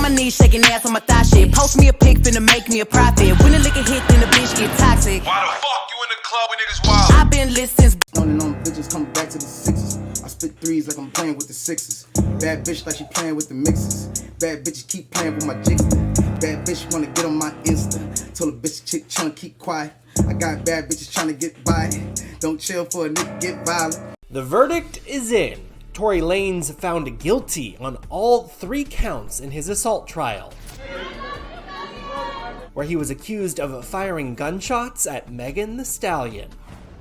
my knees, shaking ass on my thigh shit. Post me a pic, finna make me a profit. When the liquor hit, then the bitch get toxic. Why the fuck you in the club when niggas wild? I've been lit since. On and on bitches coming back to the sixes. I spit threes like I'm playing with the sixes. Bad bitch like she playing with the mixes. Bad bitches keep playing with my jigsaw. Bad bitch wanna get on my Insta. Told a bitch chick tryna keep quiet. I got bad bitches tryna get by. Don't chill for a nigga get violent. The verdict is in. Tory Lanez found guilty on all 3 counts in his assault trial, where he was accused of firing gunshots at Megan Thee Stallion.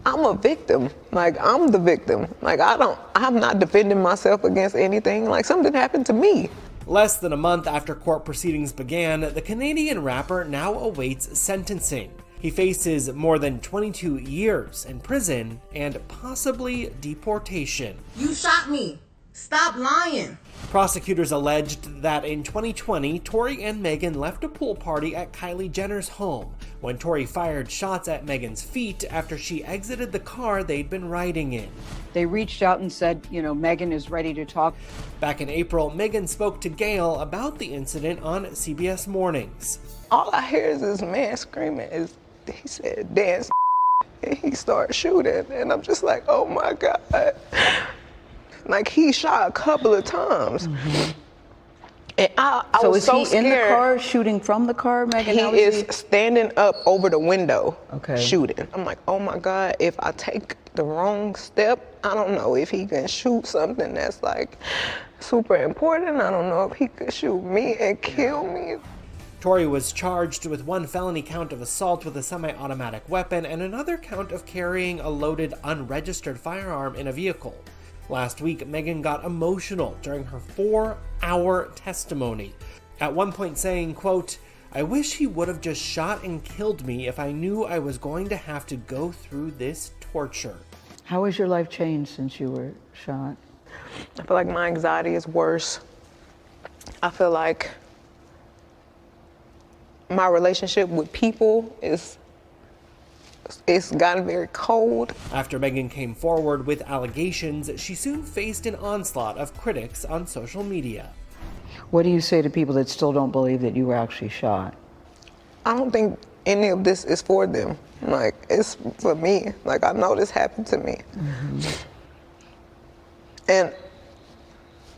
I'm a victim. Like, I'm the victim. Like, I'm not defending myself against anything. Like, something happened to me. Less than a month after court proceedings began, the Canadian rapper now awaits sentencing. He faces more than 22 years in prison and possibly deportation. You shot me. Stop lying. Prosecutors alleged that in 2020, Tory and Megan left a pool party at Kylie Jenner's home when Tory fired shots at Megan's feet after she exited the car they'd been riding in. They reached out and said, you know, Megan is ready to talk. Back in April, Megan spoke to Gayle about the incident on CBS Mornings. All I hear is this man screaming. He said, dance, and he started shooting. And I'm just like, oh my God. Like, he shot a couple of times. Mm-hmm. And I was so scared. So is he in the car, shooting from the car, Megan? He is standing up over the window, okay, shooting. I'm like, oh my God, if I take the wrong step, I don't know if he can shoot something that's like super important. I don't know if he could shoot me and kill me. Tory was charged with 1 felony count of assault with a semi-automatic weapon and another count of carrying a loaded, unregistered firearm in a vehicle. Last week, Megan got emotional during her 4-hour testimony, at one point saying, quote, "I wish he would have just shot and killed me if I knew I was going to have to go through this torture." How has your life changed since you were shot? I feel like my anxiety is worse. I feel like my relationship with people it's gotten very cold. After Megan came forward with allegations, she soon faced an onslaught of critics on social media. What do you say to people that still don't believe that you were actually shot? I don't think any of this is for them. Like, it's for me. Like, I know this happened to me. Mm-hmm. And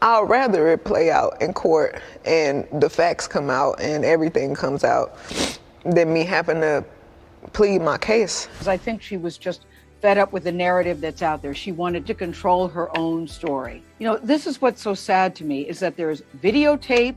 I'd rather it play out in court and the facts come out and everything comes out than me having to plead my case. I think she was just fed up with the narrative that's out there. She wanted to control her own story. You know, this is what's so sad to me, is that there's videotape,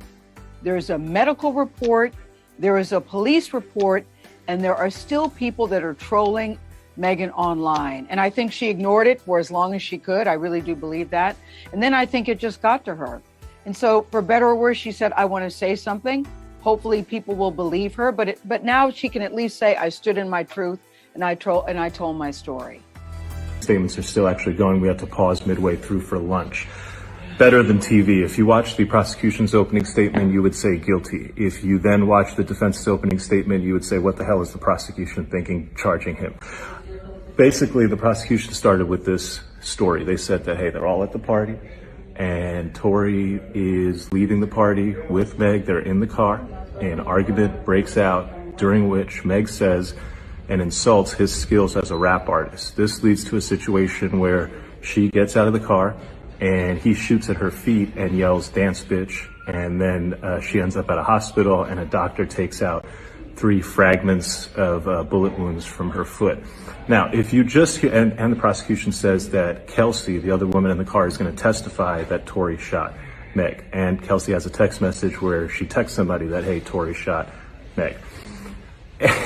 there's a medical report, there is a police report, and there are still people that are trolling Megan online. And I think she ignored it for as long as she could. I really do believe that. And then I think it just got to her. And so, for better or worse, she said, I want to say something. Hopefully people will believe her, but now she can at least say, I stood in my truth and I told my story. Statements are still actually going. We have to pause midway through for lunch. Better than TV. If you watch the prosecution's opening statement, you would say guilty. If you then watch the defense's opening statement, you would say, what the hell is the prosecution thinking, charging him? Basically, the prosecution started with this story. They said that, hey, they're all at the party, and Tory is leaving the party with Meg. They're in the car. An argument breaks out, during which Meg says and insults his skills as a rap artist. This leads to a situation where she gets out of the car and he shoots at her feet and yells, "Dance, bitch." And then she ends up at a hospital, and a doctor takes out 3 fragments of bullet wounds from her foot. Now, if you just hear, and the prosecution says that Kelsey, the other woman in the car, is going to testify that Tory shot Meg. And Kelsey has a text message where she texts somebody that, hey, Tory shot Meg.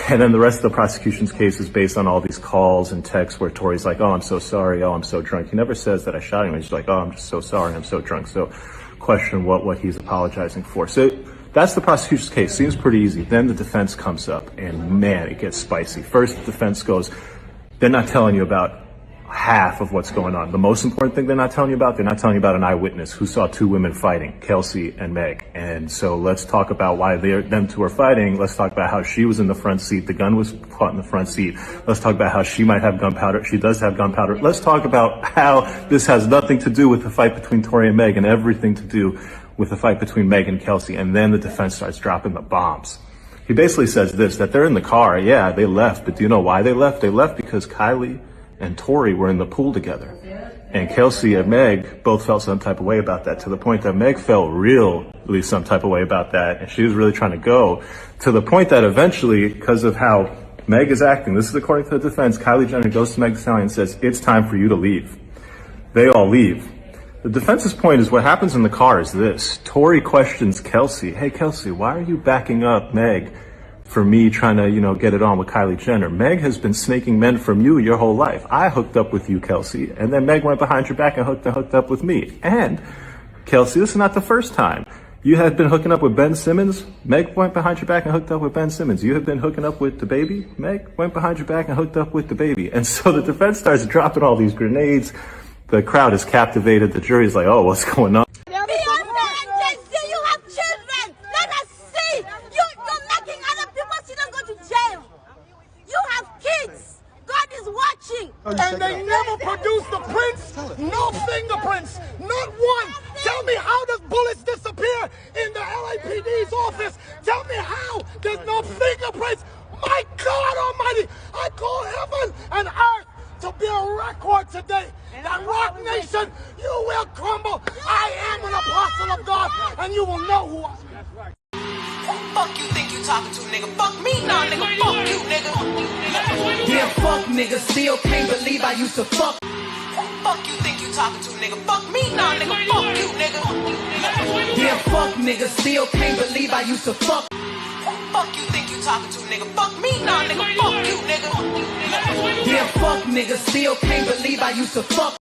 And then the rest of the prosecution's case is based on all these calls and texts where Tory's like, oh, I'm so sorry, oh, I'm so drunk. He never says that I shot him. He's like, oh, I'm just so sorry, I'm so drunk. So question what he's apologizing for. So that's the prosecution's case. Seems pretty easy. Then the defense comes up, and man, it gets spicy. First, the defense goes, they're not telling you about half of what's going on. The most important thing they're not telling you about an eyewitness who saw 2 women fighting, Kelsey and Meg. And so let's talk about why them 2 are fighting. Let's talk about how she was in the front seat. The gun was caught in the front seat. Let's talk about how she might have gunpowder. She does have gunpowder. Let's talk about how this has nothing to do with the fight between Tory and Meg and everything to do with the fight between Meg and Kelsey, and then the defense starts dropping the bombs. He basically says this, that they're in the car, yeah, they left, but do you know why they left? They left because Kylie and Tory were in the pool together. And Kelsey and Meg both felt some type of way about that, to the point that Meg felt really some type of way about that, and she was really trying to go, to the point that eventually, because of how Meg is acting, this is according to the defense, Kylie Jenner goes to Meg Thee Stallion and says, it's time for you to leave. They all leave. The defense's point is what happens in the car is this. Tory questions Kelsey, hey Kelsey, why are you backing up Meg for me trying to, get it on with Kylie Jenner? Meg has been snaking men from you your whole life. I hooked up with you, Kelsey, and then Meg went behind your back and hooked up with me. And Kelsey, this is not the first time. You had been hooking up with Ben Simmons. Meg went behind your back and hooked up with Ben Simmons. You have been hooking up with the baby. Meg went behind your back and hooked up with the baby. And so the defense starts dropping all these grenades. The crowd is captivated. The jury's like, oh, what's going on? And they never produced the prints, no fingerprints, not one. Tell me, how does bullets disappear in the LAPD's office? Tell me how there's no fingerprints. My God Almighty, I call heaven and earth to be a record today. That Rock Nation, you will crumble. I am an apostle of God, and you will know who I am. Fuck you think you talking to, nigga? Fuck me, nah, nigga. Fuck you, nigga. Yeah, fuck nigga. Still can't believe I used to fuck. Fuck you think you talking to, nigga? Fuck me, nah, nigga. Fuck you, nigga. Yeah, fuck nigga. Still can't believe I used to fuck. Fuck you think you talking to, nigga? Fuck me, nah, nigga. Fuck you, nigga. Yeah, fuck nigga. Still can't believe I used to fuck.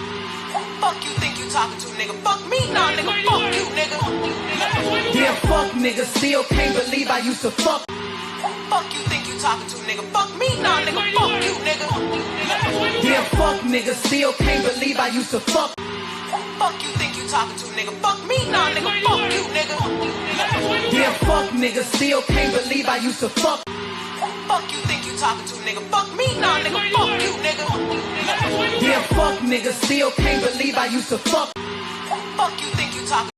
Fuck you think you talking to, nigga? Fuck me, nah, nigga. Fuck you, nigga. Yeah, fuck nigga. Still can't believe I used to fuck. Fuck you think you talking to, nigga? Fuck me, nah, nigga. Fuck you, nigga. Yeah, fuck nigga. Still can't believe I used to fuck. Fuck you think you talking to, nigga? Fuck me, nah, nigga. Fuck you, nigga. Yeah, fuck nigga. Still can't believe I used to fuck. Fuck you think you talking to, nigga? Fuck me, nah, nigga. Fuck you, nigga. Yeah, fuck nigga. Still can't believe I used to fuck. Fuck you think you talking